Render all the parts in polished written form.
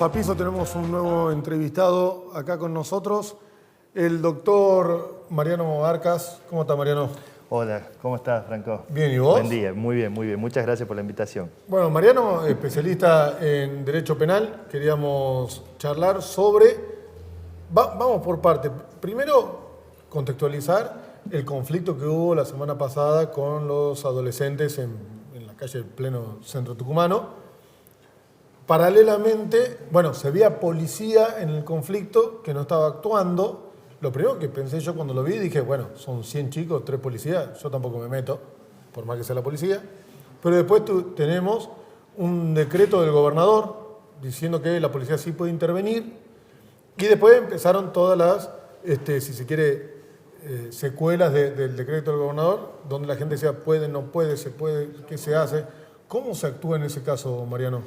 A piso tenemos un nuevo entrevistado acá con nosotros, el doctor Mariano Arcas. ¿Cómo está, Mariano? Hola, ¿cómo estás, Franco? Bien, ¿y vos? Buen día, muy bien, muy bien. Muchas gracias por la invitación. Bueno, Mariano, especialista en Derecho Penal, queríamos charlar sobre... vamos por parte. Primero, contextualizar el conflicto que hubo la semana pasada con los adolescentes en la calle pleno centro tucumano. Paralelamente, bueno, se veía policía en el conflicto que no estaba actuando. Lo primero que pensé yo cuando lo vi, dije, bueno, son 100 chicos, 3 policías, yo tampoco me meto, por más que sea la policía. Pero después tenemos un decreto del gobernador diciendo que la policía sí puede intervenir. Y después empezaron todas las, si se quiere, secuelas del decreto del gobernador, donde la gente decía, puede, no puede, se puede, ¿qué se hace? ¿Cómo se actúa en ese caso, Mariano?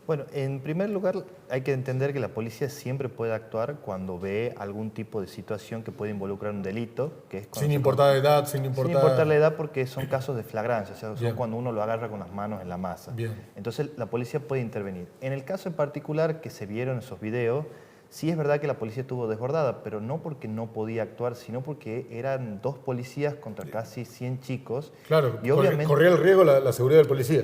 Bueno, en primer lugar hay que entender que la policía siempre puede actuar cuando ve algún tipo de situación que puede involucrar un delito, que es sin importar la edad, sin importar la edad, porque son casos de flagrancia, o sea, son Bien. cuando uno lo agarra con las manos en la masa. Bien. Entonces la policía puede intervenir. En el caso en particular que se vieron esos videos, sí es verdad que la policía estuvo desbordada, pero no porque no podía actuar, sino porque eran 2 policías contra casi 100 chicos. Claro, y obviamente corría el riesgo la seguridad del policía.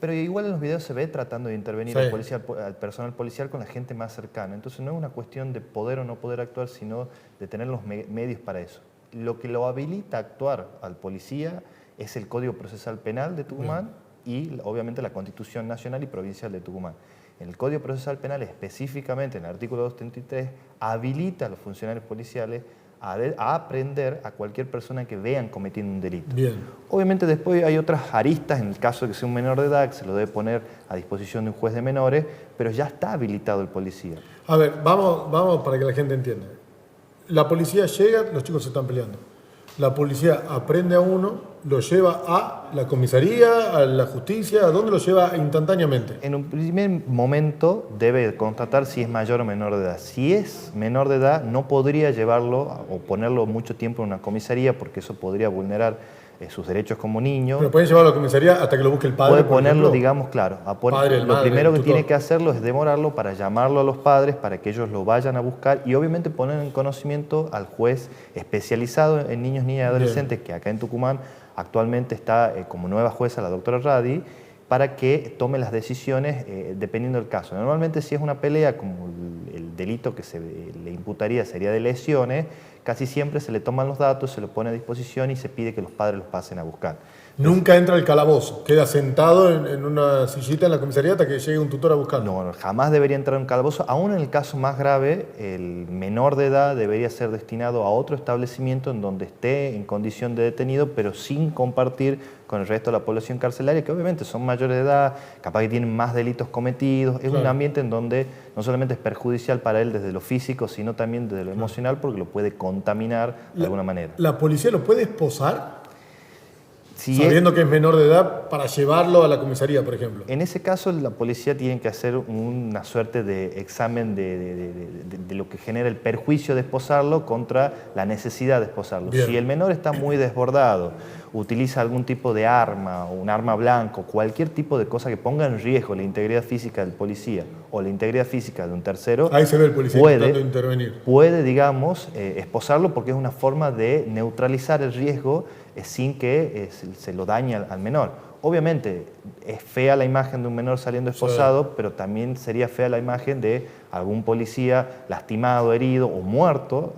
Pero igual en los videos se ve tratando de intervenir Sí. al personal policial con la gente más cercana. Entonces no es una cuestión de poder o no poder actuar, sino de tener los medios para eso. Lo que lo habilita a actuar al policía es el Código Procesal Penal de Tucumán y obviamente la Constitución Nacional y Provincial de Tucumán. En el Código Procesal Penal, específicamente en el artículo 233, habilita a los funcionarios policiales a aprender a cualquier persona que vean cometiendo un delito. Bien. Obviamente después hay otras aristas, en el caso de que sea un menor de edad, que se lo debe poner a disposición de un juez de menores, pero ya está habilitado el policía. A ver, vamos para que la gente entienda. La policía llega, los chicos se están peleando. La policía aprende a uno, lo lleva a la comisaría, a la justicia, ¿a dónde lo lleva instantáneamente? En un primer momento debe constatar si es mayor o menor de edad. Si es menor de edad, no podría llevarlo o ponerlo mucho tiempo en una comisaría porque eso podría vulnerar sus derechos como niño. Pero pueden llevarlo a la comisaría hasta que lo busque el padre. Puede ponerlo, digamos, claro. Padre, lo primero que tutor. tiene que hacerlo es demorarlo para llamarlo a los padres, para que ellos lo vayan a buscar y obviamente poner en conocimiento al juez especializado en niños, niñas y adolescentes, que acá en Tucumán actualmente está como nueva jueza la doctora Radi, para que tome las decisiones dependiendo del caso. Normalmente si es una pelea, como el delito que se le imputaría sería de lesiones, casi siempre se le toman los datos, se los pone a disposición y se pide que los padres los pasen a buscar. Nunca entra al calabozo, queda sentado en una sillita en la comisaría hasta que llegue un tutor a buscarlo. No, jamás debería entrar en un calabozo. Aún en el caso más grave, el menor de edad debería ser destinado a otro establecimiento en donde esté en condición de detenido, pero sin compartir con el resto de la población carcelaria, que obviamente son mayores de edad, capaz que tienen más delitos cometidos. Es un ambiente en donde no solamente es perjudicial para él desde lo físico, sino también desde lo emocional, porque lo puede contaminar de alguna manera. ¿La policía lo puede esposar? Si sabiendo que es menor de edad, para llevarlo a la comisaría, por ejemplo. En ese caso, la policía tiene que hacer una suerte de examen de lo que genera el perjuicio de esposarlo contra la necesidad de esposarlo. Bien. Si el menor está muy desbordado, utiliza algún tipo de arma, o un arma blanca, cualquier tipo de cosa que ponga en riesgo la integridad física del policía o la integridad física de un tercero, ahí se ve el policía intentando intervenir. Puede, digamos, esposarlo porque es una forma de neutralizar el riesgo sin que se lo dañe al menor. Obviamente es fea la imagen de un menor saliendo esposado, pero también sería fea la imagen de algún policía lastimado, herido o muerto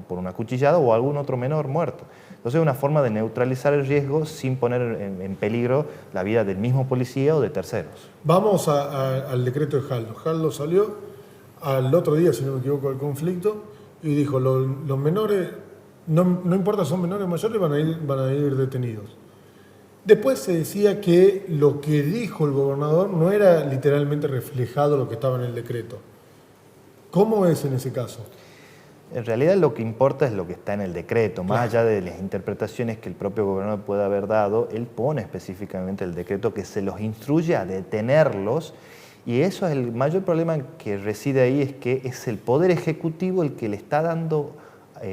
por una cuchillada o algún otro menor muerto. Entonces es una forma de neutralizar el riesgo sin poner en peligro la vida del mismo policía o de terceros. Vamos al decreto de Jaldo. Jaldo salió al otro día, si no me equivoco, del conflicto y dijo, los menores, no importa si son menores o mayores, van a ir detenidos. Después se decía que lo que dijo el gobernador no era literalmente reflejado lo que estaba en el decreto. ¿Cómo es en ese caso? En realidad lo que importa es lo que está en el decreto, más allá de las interpretaciones que el propio gobernador puede haber dado, él pone específicamente el decreto que se los instruye a detenerlos y eso es el mayor problema que reside ahí, es que es el Poder Ejecutivo el que le está dando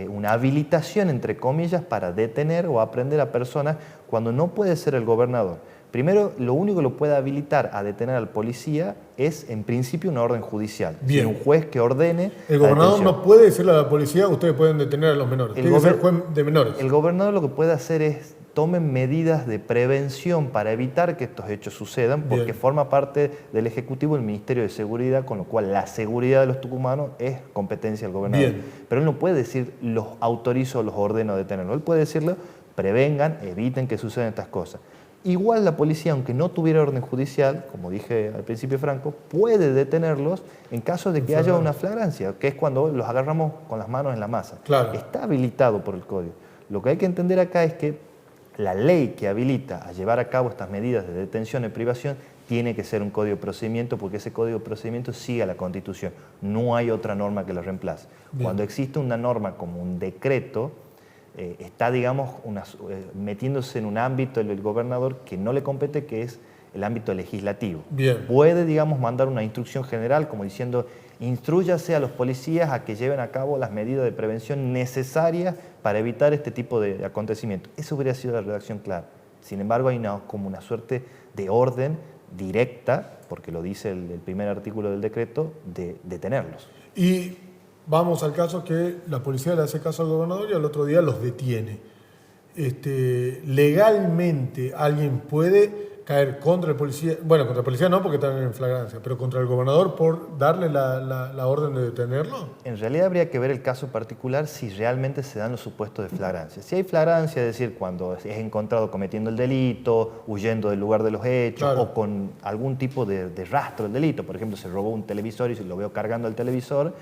una habilitación, entre comillas, para detener o aprender a personas cuando no puede ser el gobernador. Primero, lo único que lo puede habilitar a detener al policía es, en principio, una orden judicial. Bien. Un juez que ordene El la gobernador detención. no puede decirle a la policía, ustedes pueden detener a los menores. Tiene que ser juez de menores. El gobernador lo que puede hacer es tomen medidas de prevención para evitar que estos hechos sucedan, porque Bien. forma parte del Ejecutivo el Ministerio de Seguridad, con lo cual la seguridad de los tucumanos es competencia del gobernador. Bien. Pero él no puede decir, los autorizo o los ordeno a detenerlo. Él puede decirle, prevengan, eviten que sucedan estas cosas. Igual la policía, aunque no tuviera orden judicial, como dije al principio Franco, puede detenerlos en caso de que haya una flagrancia, que es cuando los agarramos con las manos en la masa. Claro. Está habilitado por el Código. Lo que hay que entender acá es que la ley que habilita a llevar a cabo estas medidas de detención y privación tiene que ser un código de procedimiento, porque ese código de procedimiento sigue a la Constitución. No hay otra norma que lo reemplace. Bien. Cuando existe una norma como un decreto, está, digamos, metiéndose en un ámbito del gobernador que no le compete, que es el ámbito legislativo. Bien. Puede, digamos, mandar una instrucción general como diciendo, instrúyase a los policías a que lleven a cabo las medidas de prevención necesarias para evitar este tipo de acontecimientos. Eso hubiera sido la redacción clara. Sin embargo, hay como una suerte de orden directa, porque lo dice el primer artículo del decreto, de detenerlos. Y vamos al caso que la policía le hace caso al gobernador y al otro día los detiene. Legalmente alguien puede caer contra el policía, bueno, contra el policía no porque están en flagrancia, pero contra el gobernador por darle la orden de detenerlo. En realidad habría que ver el caso particular si realmente se dan los supuestos de flagrancia. Si hay flagrancia, es decir, cuando es encontrado cometiendo el delito, huyendo del lugar de los hechos, claro, o con algún tipo de rastro del delito, por ejemplo, se robó un televisor y lo veo cargando el televisor,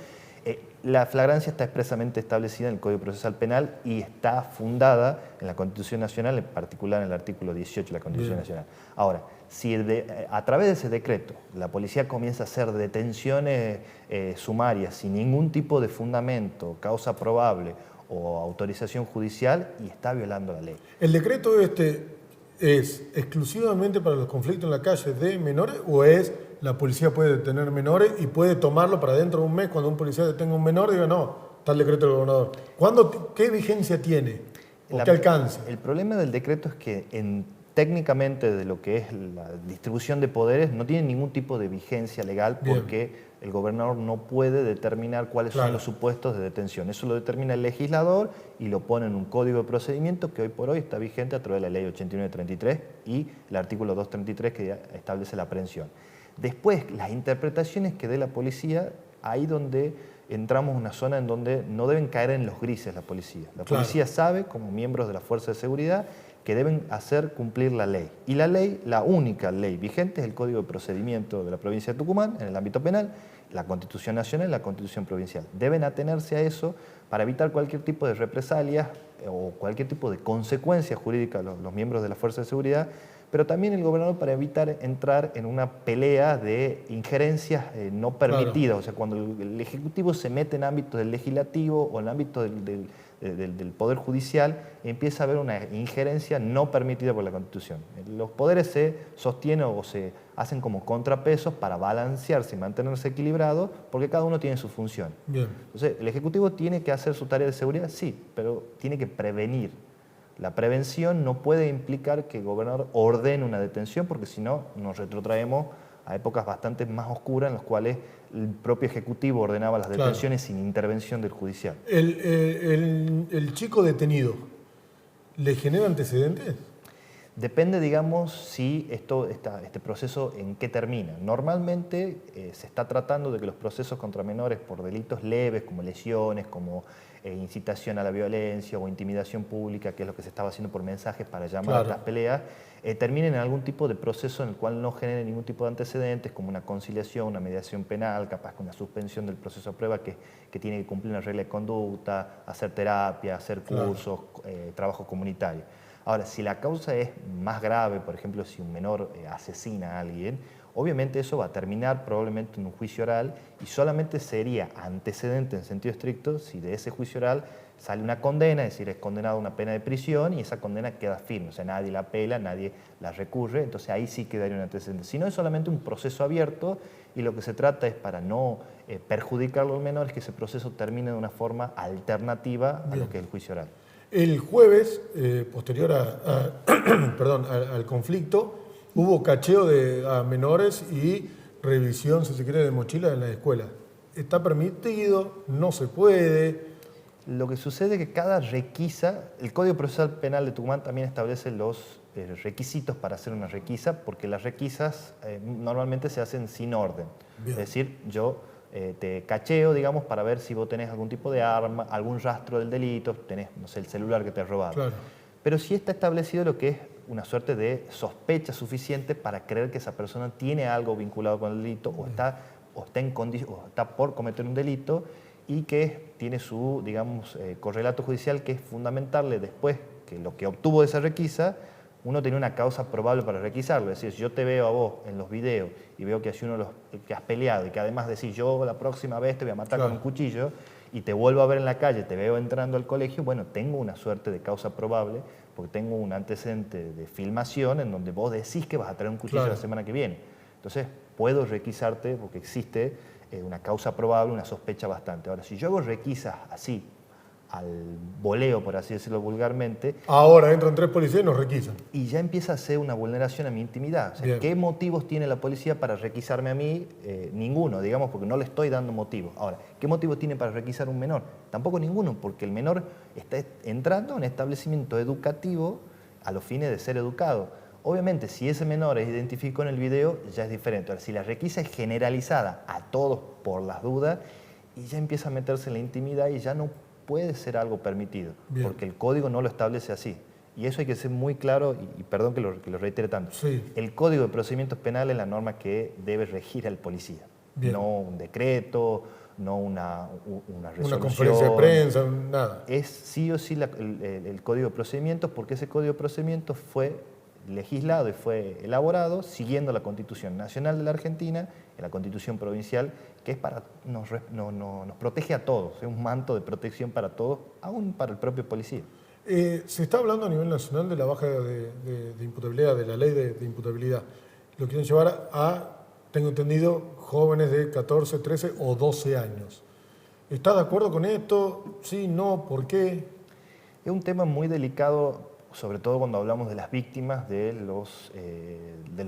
la flagrancia está expresamente establecida en el Código Procesal Penal y está fundada en la Constitución Nacional, en particular en el artículo 18 de la Constitución Nacional. Ahora, si a través de ese decreto la policía comienza a hacer detenciones sumarias sin ningún tipo de fundamento, causa probable o autorización judicial, y está violando la ley. ¿El decreto es exclusivamente para los conflictos en la calle de menores o es la policía puede detener menores y puede tomarlo para dentro de un mes cuando un policía detenga a un menor diga no, está el decreto del gobernador? ¿Qué vigencia tiene o qué alcance? El problema del decreto es que técnicamente de lo que es la distribución de poderes no tiene ningún tipo de vigencia legal porque el gobernador no puede determinar cuáles son los supuestos de detención. Eso lo determina el legislador y lo pone en un código de procedimiento que hoy por hoy está vigente a través de la ley 8933 y el artículo 233 que establece la aprehensión. Después, las interpretaciones que dé la policía, ahí donde entramos en una zona en donde no deben caer en los grises la policía. La policía sabe, como miembros de la Fuerza de Seguridad, que deben hacer cumplir la ley. Y la ley, la única ley vigente es el Código de Procedimiento de la provincia de Tucumán, en el ámbito penal, la Constitución Nacional y la Constitución Provincial. Deben atenerse a eso para evitar cualquier tipo de represalias o cualquier tipo de consecuencias jurídicas a los miembros de la Fuerza de Seguridad, pero también el gobernador para evitar entrar en una pelea de injerencias no permitidas. O sea, cuando el Ejecutivo se mete en ámbitos del Legislativo o en ámbitos del Poder Judicial, empieza a haber una injerencia no permitida por la Constitución. Los poderes se sostienen o se hacen como contrapesos para balancearse y mantenerse equilibrados porque cada uno tiene su función. Bien. Entonces, ¿el Ejecutivo tiene que hacer su tarea de seguridad? Sí, pero tiene que prevenir. La prevención no puede implicar que el gobernador ordene una detención porque si no nos retrotraemos a épocas bastante más oscuras en las cuales el propio Ejecutivo ordenaba las detenciones sin intervención del judicial. ¿El chico detenido le genera antecedentes? Depende, digamos, si este proceso en qué termina. Normalmente se está tratando de que los procesos contra menores por delitos leves, como lesiones, como incitación a la violencia o intimidación pública, que es lo que se estaba haciendo por mensajes para llamar a estas peleas, terminen en algún tipo de proceso en el cual no genere ningún tipo de antecedentes, como una conciliación, una mediación penal, capaz con una suspensión del proceso a prueba que tiene que cumplir una regla de conducta, hacer terapia, hacer cursos, trabajo comunitario. Ahora, si la causa es más grave, por ejemplo, si un menor asesina a alguien, obviamente eso va a terminar probablemente en un juicio oral y solamente sería antecedente en sentido estricto si de ese juicio oral sale una condena, es decir, es condenado a una pena de prisión y esa condena queda firme, o sea, nadie la apela, nadie la recurre, entonces ahí sí quedaría un antecedente. Si no, es solamente un proceso abierto y lo que se trata es, para no perjudicar a los menores, que ese proceso termine de una forma alternativa a lo que es el juicio oral. El jueves, posterior al conflicto, hubo cacheo a menores y revisión, si se quiere, de mochilas en la escuela. ¿Está permitido? ¿No se puede? Lo que sucede es que cada requisa, el Código Procesal Penal de Tucumán también establece los requisitos para hacer una requisa, porque las requisas normalmente se hacen sin orden. Bien. Es decir, yo te cacheo, digamos, para ver si vos tenés algún tipo de arma, algún rastro del delito, tenés, no sé, el celular que te has robado. Claro. Pero sí está establecido lo que es una suerte de sospecha suficiente para creer que esa persona tiene algo vinculado con el delito o está por cometer un delito, y que tiene su, digamos, correlato judicial, que es fundamentarle después que lo que obtuvo de esa requisa, uno tiene una causa probable para requisarlo. Es decir, si yo te veo a vos en los videos y veo que has uno que has peleado y que además decís, yo la próxima vez te voy a matar Claro. con un cuchillo, y te vuelvo a ver en la calle, te veo entrando al colegio, bueno, tengo una suerte de causa probable porque tengo un antecedente de filmación en donde vos decís que vas a traer un cuchillo Claro. la semana que viene. Entonces, puedo requisarte porque existe una causa probable, una sospecha bastante. Ahora, si yo hago requisas así, al voleo, por así decirlo vulgarmente, Ahora entran 3 policías y nos requisan. y ya empieza a ser una vulneración a mi intimidad. O sea, Bien. ¿qué motivos tiene la policía para requisarme a mí? Ninguno, digamos, porque no le estoy dando motivos. Ahora, ¿qué motivos tiene para requisar a un menor? Tampoco ninguno, porque el menor está entrando a un establecimiento educativo a los fines de ser educado. Obviamente, si ese menor es identificado en el video, ya es diferente. Ahora, si la requisa es generalizada a todos por las dudas, y ya empieza a meterse en la intimidad y ya no puede ser algo permitido, Bien. porque el código no lo establece así. Y eso hay que ser muy claro, y perdón que lo reitere tanto. Sí. El Código de Procedimientos Penales es la norma que debe regir al policía. Bien. No un decreto, no una resolución. Una conferencia de prensa, nada. Es sí o sí el Código de Procedimientos, porque ese Código de Procedimientos fue legislado y fue elaborado siguiendo la Constitución Nacional de la Argentina y la Constitución Provincial, que es nos protege a todos, es un manto de protección para todos, aún para el propio policía. Se está hablando a nivel nacional de la baja de imputabilidad, de la ley de imputabilidad. Lo quieren llevar a, tengo entendido, jóvenes de 14, 13 o 12 años. ¿Está de acuerdo con esto? Sí, no, ¿por qué? Es un tema muy delicado, sobre todo cuando hablamos de las víctimas de los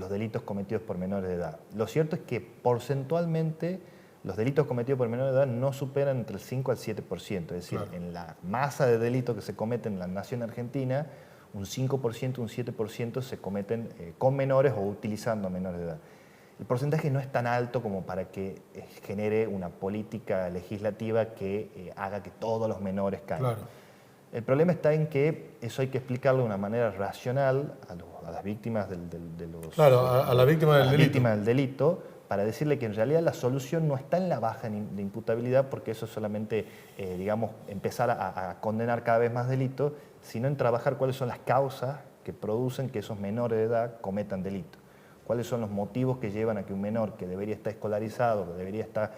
delitos cometidos por menores de edad. Lo cierto es que porcentualmente los delitos cometidos por menores de edad no superan entre el 5 al 7%. Es decir, Claro. en la masa de delitos que se cometen en la nación argentina, un 5%, un 7% se cometen con menores o utilizando a menores de edad. El porcentaje no es tan alto como para que genere una política legislativa que haga que todos los menores caigan. Claro. El problema está en que eso hay que explicarlo de una manera racional a las víctimas Claro, a la víctima del delito. víctima del delito, para decirle que en realidad la solución no está en la baja de imputabilidad, porque eso es solamente, digamos, empezar a condenar cada vez más delitos, sino en trabajar cuáles son las causas que producen que esos menores de edad cometan delitos. Cuáles son los motivos que llevan a que un menor que debería estar escolarizado, que debería estar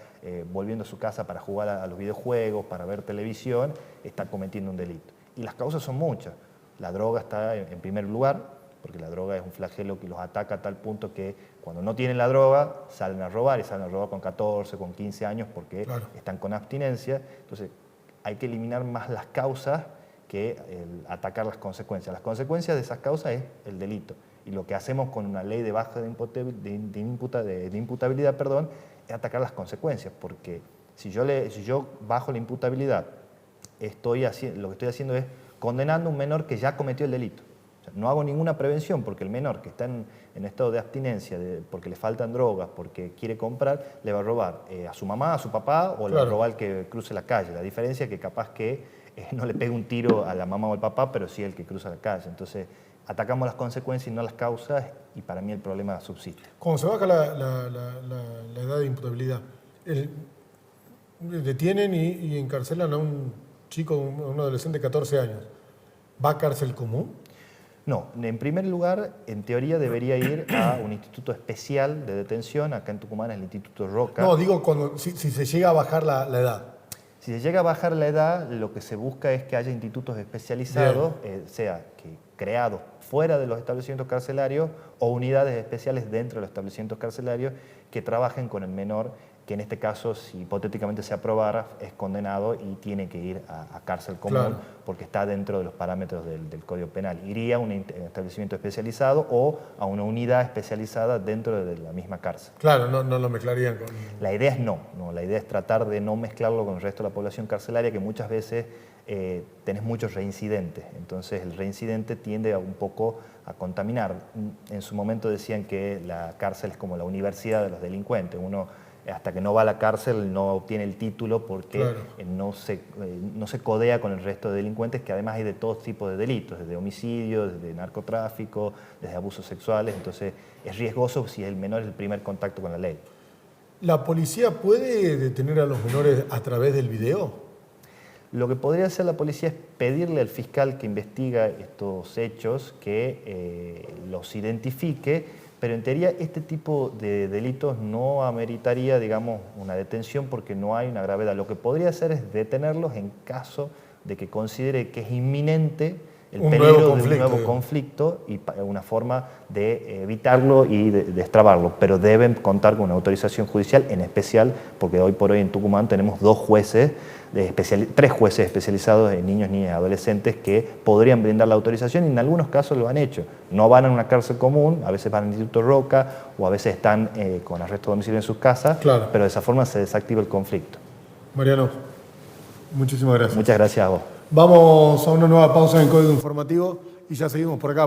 volviendo a su casa para jugar a los videojuegos, para ver televisión, está cometiendo un delito. Y las causas son muchas. La droga está en primer lugar, porque la droga es un flagelo que los ataca a tal punto que cuando no tienen la droga salen a robar, y salen a robar con 14, con 15 años porque Claro. están con abstinencia. Entonces hay que eliminar más las causas que atacar las consecuencias. Las consecuencias de esas causas es el delito. Y lo que hacemos con una ley de baja de imputabilidad, es atacar las consecuencias, porque si yo bajo la imputabilidad, lo que estoy haciendo es condenando a un menor que ya cometió el delito. O sea, no hago ninguna prevención, porque el menor que está en estado de abstinencia, porque le faltan drogas, porque quiere comprar, le va a robar a su mamá, a su papá, o le va a Claro. robar al que cruce la calle. La diferencia es que capaz que no le pegue un tiro a la mamá o al papá, pero sí el que cruza la calle. Entonces, atacamos las consecuencias y no las causas, y para mí el problema subsiste. Cuando se baja la edad de imputabilidad, detienen y encarcelan a un chico, a un adolescente de 14 años. ¿Va a cárcel común? No, en primer lugar, en teoría debería ir a un instituto especial de detención, acá en Tucumán es el Instituto Roca. No, digo si se llega a bajar la edad. Si se llega a bajar la edad, lo que se busca es que haya institutos especializados, sea que creados fuera de los establecimientos carcelarios o unidades especiales dentro de los establecimientos carcelarios que trabajen con el menor que en este caso, si hipotéticamente se aprobara, es condenado y tiene que ir a cárcel común, claro, porque está dentro de los parámetros del Código Penal. Iría a un establecimiento especializado o a una unidad especializada dentro de la misma cárcel. Claro, no lo mezclarían con... La idea es no, la idea es tratar de no mezclarlo con el resto de la población carcelaria, que muchas veces tenés muchos reincidentes. Entonces el reincidente tiende un poco a contaminar. En su momento decían que la cárcel es como la universidad de los delincuentes. Uno, hasta que no va a la cárcel, no obtiene el título porque claro, no se codea con el resto de delincuentes, que además hay de todo tipo de delitos, desde homicidio, desde narcotráfico, desde abusos sexuales. Entonces es riesgoso si el menor es el primer contacto con la ley. ¿La policía puede detener a los menores a través del video? Lo que podría hacer la policía es pedirle al fiscal que investiga estos hechos que los identifique, pero en teoría este tipo de delitos no ameritaría, digamos, una detención porque no hay una gravedad. Lo que podría hacer es detenerlos en caso de que considere que es inminente el peligro de un nuevo conflicto y una forma de evitarlo y de destrabarlo, pero deben contar con una autorización judicial, en especial porque hoy por hoy en Tucumán tenemos tres jueces especializados en niños, niñas y adolescentes que podrían brindar la autorización y en algunos casos lo han hecho. No van a una cárcel común, a veces van al Instituto Roca o a veces están con arresto de domicilio en sus casas, claro, pero de esa forma se desactiva el conflicto. Mariano, muchísimas gracias. Muchas gracias a vos. Vamos a una nueva pausa en Código Informativo y ya seguimos por acá.